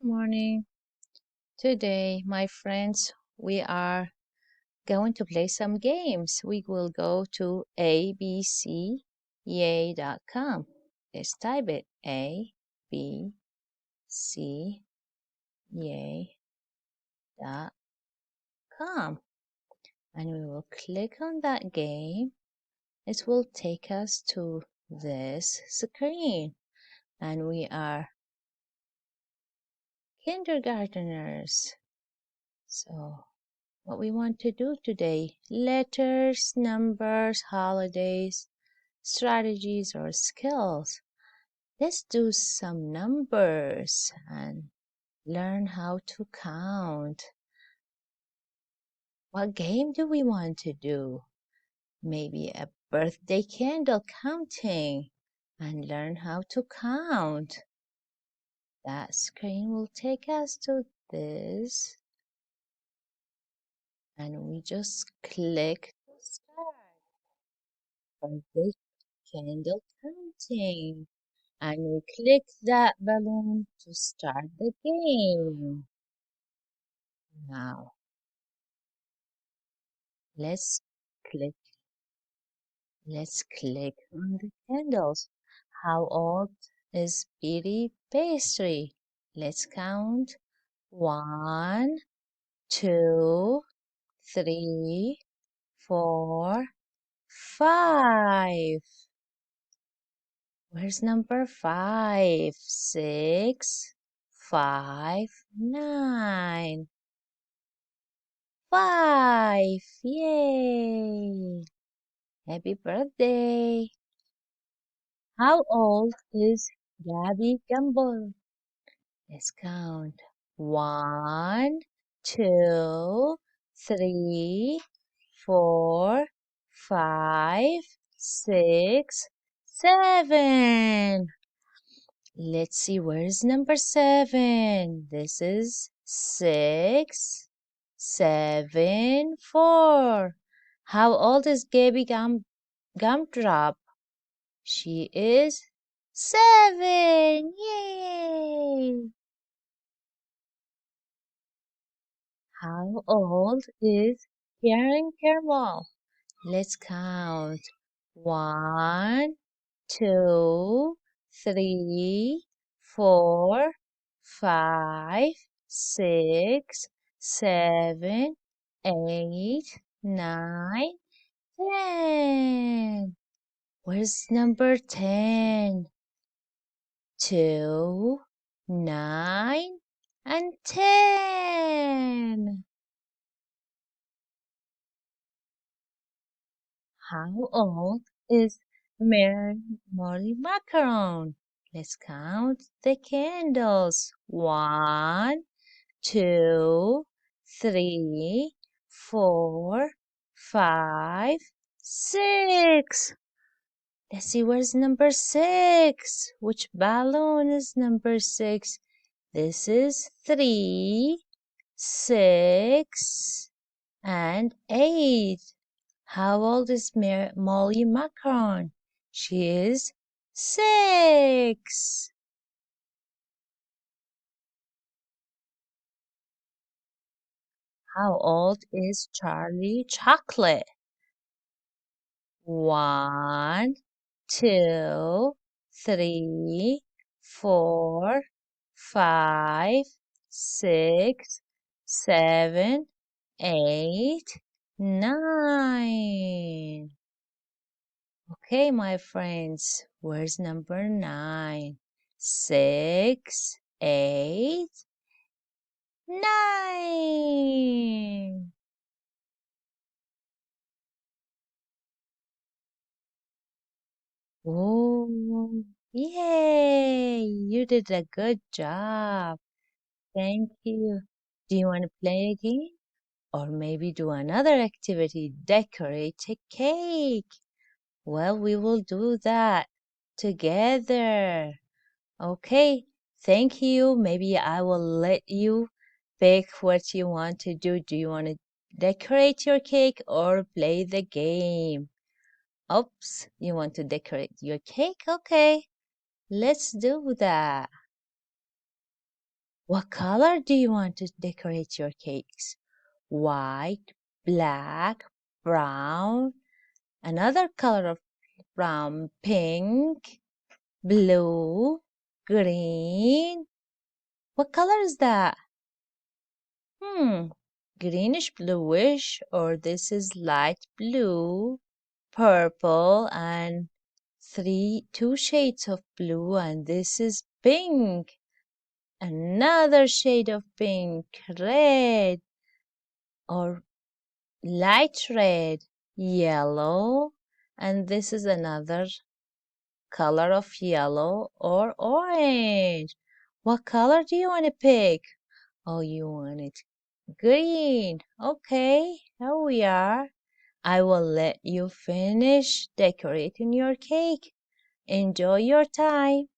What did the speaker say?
Good morning. Today, my friends, we are going to play some games. We will go to abcyay.com. Let's type it abcyay.com and we will click on that game. It will take us to this screen and we are kindergarteners. So what we want to do today: letters, numbers, holidays, strategies, or skills. Let's do some numbers and learn how to count. What game do we want to do? Maybe a birthday candle counting and learn how to count. That screen will take us to this and we just click start. Birthday candle counting and we click that balloon to start the game. Now let's click on the candles. How old is Beauty Pastry? Let's count. 1, 2, 3, 4, 5. Where's number 5? 6, 5, 9. 5. Yay! Happy birthday! How old is Gabby Gumbel? Let's count. 1, 2, 3, 4, 5, 6, 7. Let's see, where's number 7? This is 6, 7, 4. How old is Gabby Gumdrop? She is 7. Yay! How old is Karen Carmel? Let's count. 1, 2, 3, 4, 5, 6, 7, 8, 9, 10. Where's number 10? 2, 9, and 10. How old is Molly Macaron? Let's count the candles. 1, 2, 3, 4, 5, 6. Let's see, where's number 6? Which balloon is number 6? This is 3, 6, and 8. How old is Molly Macaron? She is 6. How old is Charlie Chocolate? 1, 2, 3, 4, 5, 6, 7, 8, 9. Okay, my friends, where's number 9? 6, 8, 9. Oh, yay! You did a good job. Thank you. Do you want to play a game? Or maybe do another activity, decorate a cake? Well, we will do that together. Okay, thank you. Maybe I will let you pick what you want to do. Do you want to decorate your cake or play the game? Oops, you want to decorate your cake? Okay, let's do that. What color do you want to decorate your cakes? White, black, brown, another color of brown, pink, blue, green. What color is that? Hmm, greenish bluish, or this is light blue, purple, and two shades of blue, and this is pink. Another shade of pink, red, or light red, yellow, and this is another color of yellow or orange. What color do you want to pick? Oh, you want it green. Okay, here we are. I will let you finish decorating your cake. Enjoy your time.